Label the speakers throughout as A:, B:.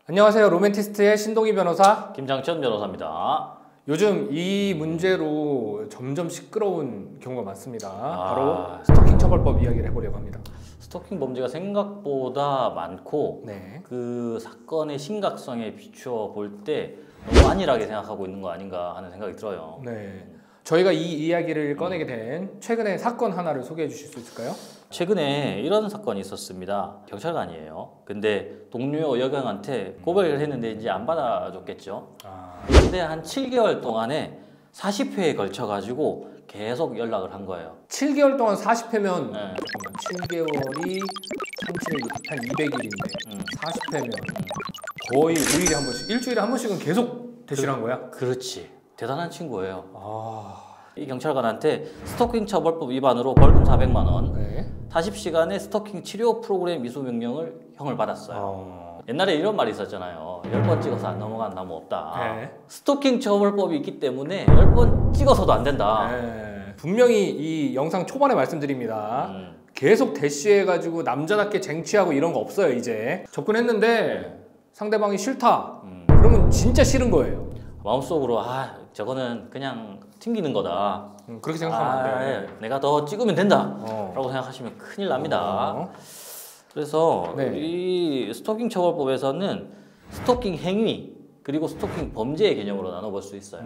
A: 안녕하세요. 로맨티스트의 신동희 변호사
B: 김장천 변호사입니다.
A: 요즘 이 문제로 점점 시끄러운 경우가 많습니다. 바로 스토킹 처벌법 이야기를 해보려고 합니다.
B: 스토킹 범죄가 생각보다 많고
A: 네.
B: 그 사건의 심각성에 비추어 볼 때 너무 안일하게 생각하고 있는 거 아닌가 하는 생각이 들어요.
A: 네. 저희가 이 이야기를 꺼내게 된 최근의 사건 하나를 소개해 주실 수 있을까요?
B: 최근에 이런 사건이 있었습니다. 경찰관이에요. 근데 동료 여경한테 고백을 했는데 이제 안 받아줬겠죠. 그런데 한 7개월 동안에 40회에 걸쳐가지고 계속 연락을 한 거예요.
A: 7개월 동안 40회면
B: 네.
A: 7개월이 37일 한 200일인데 40회면 거의 5일에 한 번씩, 일주일에 한 번씩은 계속 대실한 거야?
B: 그렇지. 대단한 친구예요. 이 경찰관한테 스토킹 처벌법 위반으로 벌금 400만 원,
A: 네.
B: 40시간의 스토킹 치료 프로그램 미수 명령을 형을 받았어요. 옛날에 이런 말이 있었잖아요. 10번 찍어서 안 넘어간 나무 없다.
A: 네.
B: 스토킹 처벌법이 있기 때문에 10번 찍어서도 안 된다.
A: 네. 분명히 이 영상 초반에 말씀드립니다. 계속 대시해가지고 남자답게 쟁취하고 이런 거 없어요. 이제 접근했는데 상대방이 싫다. 그러면 진짜 싫은 거예요.
B: 마음속으로 저거는 그냥 튕기는 거다.
A: 그렇게 생각하면 안 돼.
B: 내가 더 찍으면 된다 라고 생각하시면 큰일 납니다. 그래서
A: 네.
B: 이 스토킹 처벌법에서는 스토킹 행위 그리고 스토킹 범죄의 개념으로 나눠볼 수 있어요.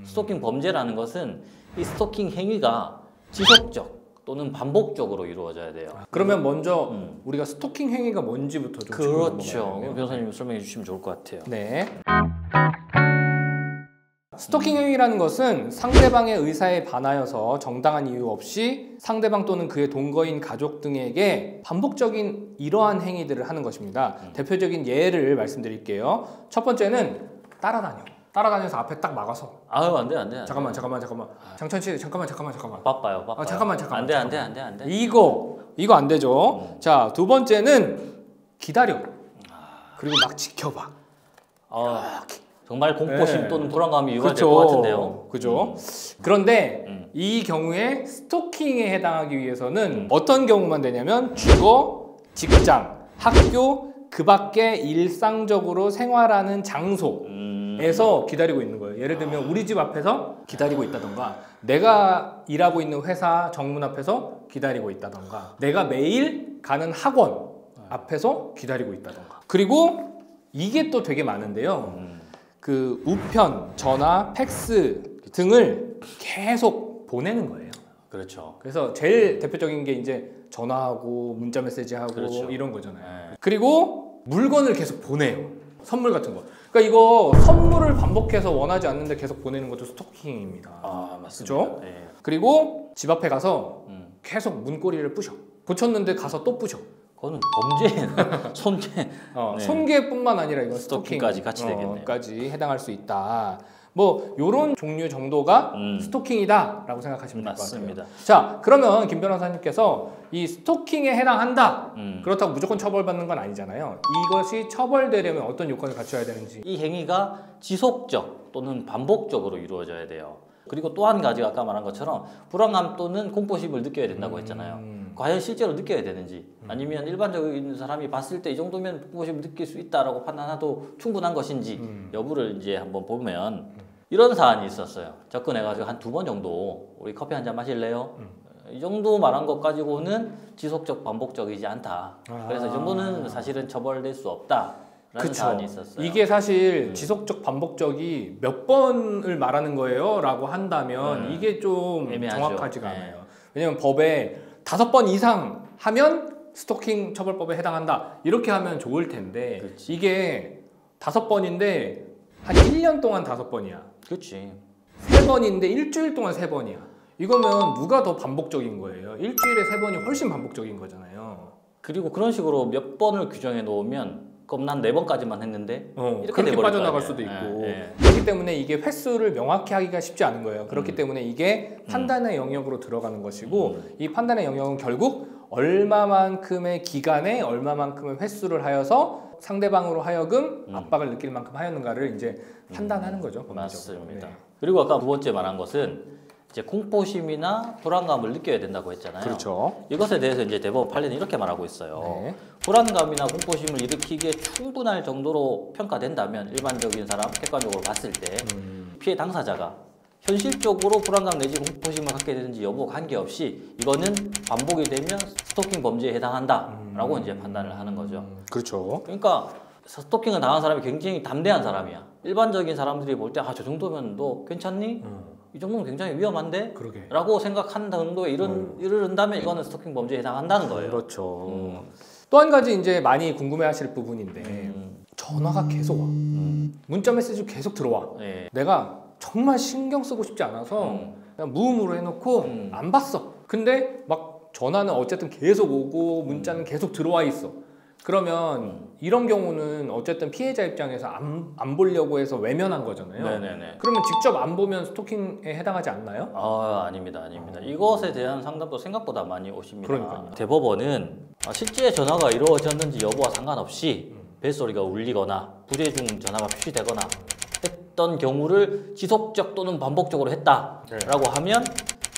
B: 스토킹 범죄라는 것은 이 스토킹 행위가 지속적 또는 반복적으로 이루어져야 돼요.
A: 그러면 먼저 우리가 스토킹 행위가 뭔지부터 좀
B: 그렇죠. 변호사님 설명해 주시면 좋을 것 같아요.
A: 네. 스토킹 행위라는 것은 상대방의 의사에 반하여서 정당한 이유 없이 상대방 또는 그의 동거인 가족 등에게 반복적인 이러한 행위들을 하는 것입니다. 대표적인 예를 말씀드릴게요. 첫 번째는 따라다녀서 앞에 딱 막아서
B: 안 돼.
A: 잠깐만 장천 씨 잠깐만
B: 바빠요.
A: 잠깐만
B: 안 돼.
A: 이거 안 되죠. 자, 두 번째는 기다려. 그리고 막 지켜봐.
B: 정말 공포심
A: 네.
B: 또는 불안감이 유발될
A: 그렇죠.
B: 것 같은데요.
A: 그죠? 그런데 이 경우에 스토킹에 해당하기 위해서는 어떤 경우만 되냐면 주거, 직장, 학교, 그 밖에 일상적으로 생활하는 장소에서 기다리고 있는 거예요. 예를 들면 우리 집 앞에서 기다리고 있다던가, 내가 일하고 있는 회사 정문 앞에서 기다리고 있다던가, 내가 매일 가는 학원 앞에서 기다리고 있다던가. 그리고 이게 또 되게 많은데요. 그 우편, 전화, 팩스 등을 계속 보내는 거예요.
B: 그렇죠.
A: 그래서 제일 대표적인 게 이제 전화하고 문자 메시지하고
B: 그렇죠.
A: 이런 거잖아요.
B: 네.
A: 그리고 물건을 계속 보내요. 선물 같은 거. 그러니까 이거 선물을 반복해서 원하지 않는데 계속 보내는 것도 스토킹입니다.
B: 맞습니다.
A: 그렇죠?
B: 네.
A: 그리고 집 앞에 가서 계속 문고리를 부셔. 붙였는데 가서 또 부셔.
B: 그거는 범죄, 손죄. 네.
A: 손괴뿐만 아니라 이건
B: 스토킹까지 같이 되겠네요.
A: 까지 해당할 수 있다. 뭐 이런 종류 정도가 스토킹이다라고 생각하시면 될 것 같아요.
B: 맞습니다.
A: 자, 그러면 김 변호사님께서 이 스토킹에 해당한다. 그렇다고 무조건 처벌받는 건 아니잖아요. 이것이 처벌되려면 어떤 요건을 갖춰야 되는지.
B: 이 행위가 지속적 또는 반복적으로 이루어져야 돼요. 그리고 또 한 가지가 아까 말한 것처럼 불안감 또는 공포심을 느껴야 된다고 했잖아요. 과연 실제로 느껴야 되는지 아니면 일반적인 사람이 봤을 때 이 정도면 공포심을 느낄 수 있다라고 판단해도 충분한 것인지 여부를 이제 한번 보면 이런 사안이 있었어요. 접근해가지고 한 2번 정도 우리 커피 한 잔 마실래요? 이 정도 말한 것 가지고는 지속적 반복적이지 않다. 그래서 이 정도는 사실은 처벌될 수 없다. 라는 사안이 있었어요.
A: 이게 사실 지속적 반복적이 몇 번을 말하는 거예요 라고 한다면 이게 좀
B: 애매하죠.
A: 정확하지가
B: 네.
A: 않아요. 왜냐면 법에 5번 이상 하면 스토킹 처벌법에 해당한다 이렇게 하면 좋을 텐데
B: 그렇지.
A: 이게 5번인데 한 1년 동안 5번이야.
B: 그렇지.
A: 3번인데 일주일 동안 3번이야. 이거면 누가 더 반복적인 거예요? 일주일에 3번이 훨씬 반복적인 거잖아요.
B: 그리고 그런 식으로 몇 번을 규정해 놓으면 그럼 난 4번까지만 했는데 이렇게
A: 그렇게
B: 돼버릴
A: 빠져나갈
B: 거 아니에요.
A: 수도 있고
B: 예.
A: 그렇기 때문에 이게 횟수를 명확히 하기가 쉽지 않은 거예요. 그렇기 때문에 이게 판단의 영역으로 들어가는 것이고 이 판단의 영역은 결국 얼마만큼의 기간에 얼마만큼의 횟수를 하여서 상대방으로 하여금 압박을 느낄 만큼 하였는가를 이제 판단하는 거죠. 법리적으로.
B: 맞습니다.
A: 네.
B: 그리고 아까 두 번째 말한 것은 이제 공포심이나 불안감을 느껴야 된다고 했잖아요.
A: 그렇죠.
B: 이것에 대해서 이제 대법원 판례는 이렇게 말하고 있어요.
A: 네.
B: 불안감이나 공포심을 일으키기에 충분할 정도로 평가된다면 일반적인 사람 객관적으로 봤을 때 피해 당사자가 현실적으로 불안감 내지 공포심을 갖게 되는지 여부 관계없이 이거는 반복이 되면 스토킹 범죄에 해당한다라고 이제 판단을 하는 거죠.
A: 그렇죠.
B: 그러니까 스토킹을 당한 사람이 굉장히 담대한 사람이야. 일반적인 사람들이 볼 때 저 정도면 너 괜찮니? 이 정도면 굉장히 위험한데?
A: 그러게.
B: 라고 생각하는 정도에 이른다면 이거는 스토킹 범죄에 해당한다는 거예요.
A: 그렇죠. 또 한 가지 이제 많이 궁금해하실 부분인데 전화가 계속 와. 문자 메시지 계속 들어와.
B: 네.
A: 내가 정말 신경 쓰고 싶지 않아서 그냥 무음으로 해놓고 안 봤어. 근데 막 전화는 어쨌든 계속 오고 문자는 계속 들어와 있어. 그러면 이런 경우는 어쨌든 피해자 입장에서 안 보려고 해서 외면한 거잖아요.
B: 네네네.
A: 그러면 직접 안 보면 스토킹에 해당하지 않나요?
B: 아닙니다. 이것에 대한 상담도 생각보다 많이 오십니다.
A: 그러니까요.
B: 대법원은 실제 전화가 이루어졌는지 여부와 상관없이 벨소리가 울리거나 부재중 전화가 표시되거나 했던 경우를 지속적 또는 반복적으로 했다라고 하면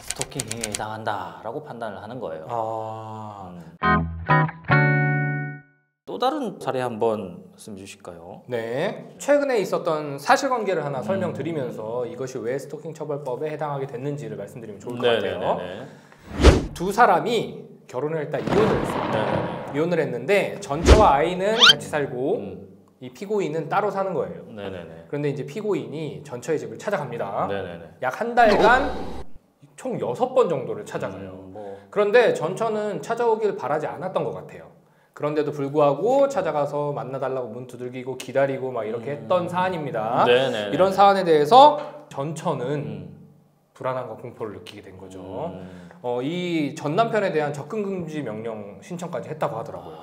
B: 스토킹 행위에 해당한다라고 판단을 하는 거예요. 또 다른 사례 한번 말씀 주실까요?
A: 네, 최근에 있었던 사실관계를 하나 설명드리면서 이것이 왜 스토킹 처벌법에 해당하게 됐는지를 말씀드리면 좋을 것 같아요. 두 사람이 결혼을 했다 이혼을 했어요. 이혼을 했는데 전처와 아이는 같이 살고 이 피고인은 따로 사는 거예요. 그런데 이제 피고인이 전처의 집을 찾아갑니다. 약 한 달간 총 6번 정도를 찾아가요. 그런데 전처는 찾아오길 바라지 않았던 것 같아요. 그런데도 불구하고 찾아가서 만나달라고 문 두들기고 기다리고 막 이렇게 했던 사안입니다. 이런 사안에 대해서 전처는 불안함과 공포를 느끼게 된 거죠. 이 전 남편에 대한 접근 금지 명령 신청까지 했다고 하더라고요.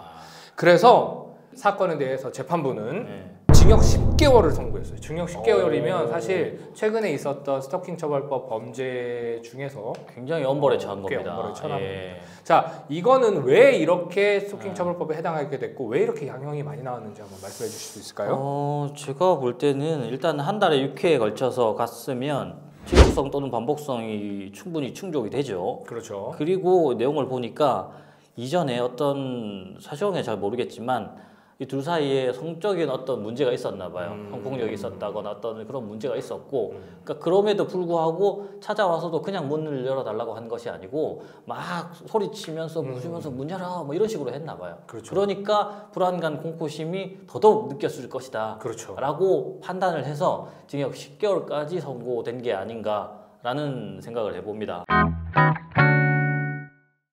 A: 그래서 사건에 대해서 재판부는 징역 10개월을 선고했어요. 징역 10개월이면 사실 최근에 있었던 스토킹 처벌법 범죄 중에서
B: 굉장히 엄벌에 처한 겁니다.
A: 엄벌에 처한 겁니다. 자, 이거는 왜 이렇게 스토킹 처벌법에 해당하게 됐고 왜 이렇게 양형이 많이 나왔는지 한번 말씀해 주실 수 있을까요?
B: 제가 볼 때는 일단 한 달에 6회에 걸쳐서 갔으면 지속성 또는 반복성이 충분히 충족이 되죠.
A: 그렇죠.
B: 그리고 내용을 보니까 이전에 어떤 사실관계는 잘 모르겠지만 이 둘 사이에 성적인 어떤 문제가 있었나 봐요. 성폭력이 있었다거나 어떤 그런 문제가 있었고 그러니까 그럼에도 불구하고 찾아와서도 그냥 문을 열어달라고 한 것이 아니고 막 소리치면서 부수면서 문 열어 뭐 이런 식으로 했나 봐요.
A: 그렇죠.
B: 그러니까 불안감 공포심이 더더욱 느꼈을 것이다
A: 그렇죠.
B: 라고 판단을 해서 징역 10개월까지 선고된 게 아닌가라는 생각을 해봅니다.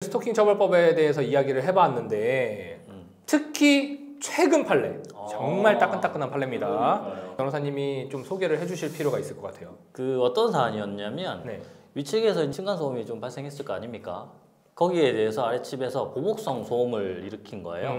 A: 스토킹 처벌법에 대해서 이야기를 해봤는데 특히 최근 판례 정말 따끈따끈한 판례입니다. 변호사님이 좀 소개를 해주실 필요가 있을 것 같아요.
B: 그 어떤 사안이었냐면 위층에서 층간소음이 좀 발생했을 거 아닙니까? 거기에 대해서 아랫집에서 보복성 소음을 일으킨 거예요.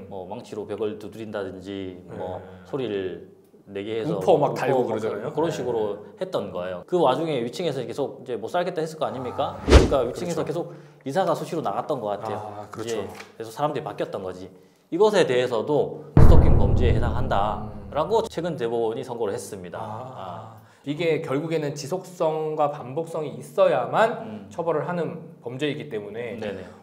B: 뭐 망치로 벽을 두드린다든지 뭐 소리를 내게 해서
A: 우퍼 막 달고 그러잖아요.
B: 그런 식으로 했던 거예요. 그 와중에 위층에서 계속 이제 못 살겠다 했을 거 아닙니까? 그러니까 위층에서 계속 이사가 수시로 나갔던 것 같아요.
A: 그렇죠.
B: 그래서 사람들이 바뀌었던 거지. 이것에 대해서도 스토킹 범죄에 해당한다라고 최근 대법원이 선고를 했습니다.
A: 이게 결국에는 지속성과 반복성이 있어야만 처벌을 하는 범죄이기 때문에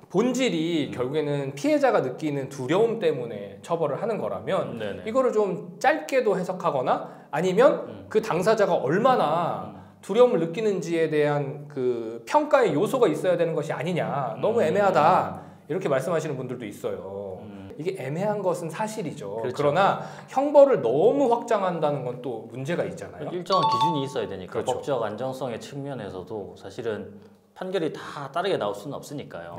A: 본질이 결국에는 피해자가 느끼는 두려움 때문에 처벌을 하는 거라면 이거를 좀 짧게도 해석하거나 아니면 그 당사자가 얼마나 두려움을 느끼는지에 대한 그 평가의 요소가 있어야 되는 것이 아니냐, 너무 애매하다 이렇게 말씀하시는 분들도 있어요. 이게 애매한 것은 사실이죠.
B: 그렇죠.
A: 그러나 형벌을 너무 확장한다는 건 또 문제가 있잖아요.
B: 일정한 기준이 있어야 되니까
A: 그렇죠.
B: 법적 안정성의 측면에서도 사실은 판결이 다 다르게 나올 수는 없으니까요.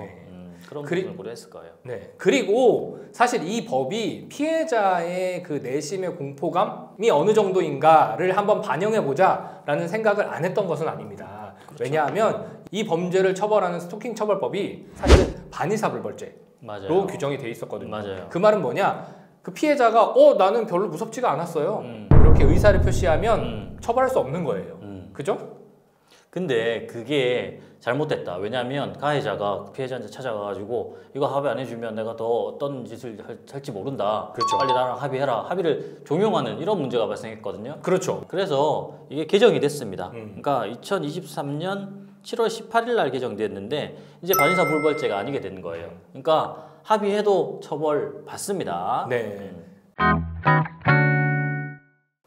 B: 그런 부분을 고려했을 거예요.
A: 그리고 사실 이 법이 피해자의 그 내심의 공포감이 어느 정도인가를 한번 반영해보자라는 생각을 안 했던 것은 아닙니다. 그렇죠. 왜냐하면 이 범죄를 처벌하는 스토킹 처벌법이 사실은 반의사불벌죄로 규정이 돼 있었거든요. 그 말은 뭐냐? 그 피해자가 나는 별로 무섭지가 않았어요. 이렇게 의사를 표시하면 처벌할 수 없는 거예요. 그죠?
B: 근데 그게 잘못됐다. 왜냐하면 가해자가 피해자한테 찾아가가지고 이거 합의 안 해주면 내가 더 어떤 짓을 할지 모른다.
A: 그렇죠.
B: 빨리 나랑 합의해라. 합의를 종용하는 이런 문제가 발생했거든요.
A: 그렇죠.
B: 그래서 이게 개정이 됐습니다. 그러니까 2023년 7월 18일 날 개정됐는데 이제 반의사 불벌죄가 아니게 되는 거예요. 그러니까 합의해도 처벌 받습니다.
A: 네.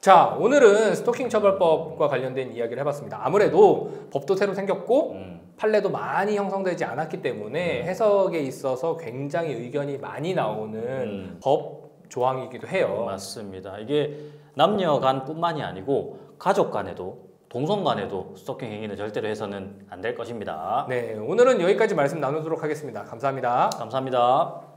A: 자, 오늘은 스토킹 처벌법과 관련된 이야기를 해봤습니다. 아무래도 법도 새로 생겼고 판례도 많이 형성되지 않았기 때문에 해석에 있어서 굉장히 의견이 많이 나오는 법 조항이기도 해요.
B: 맞습니다. 이게 남녀 간뿐만이 아니고 가족 간에도 동성 간에도 스토킹 행위는 절대로 해서는 안 될 것입니다.
A: 네, 오늘은 여기까지 말씀 나누도록 하겠습니다. 감사합니다.
B: 감사합니다.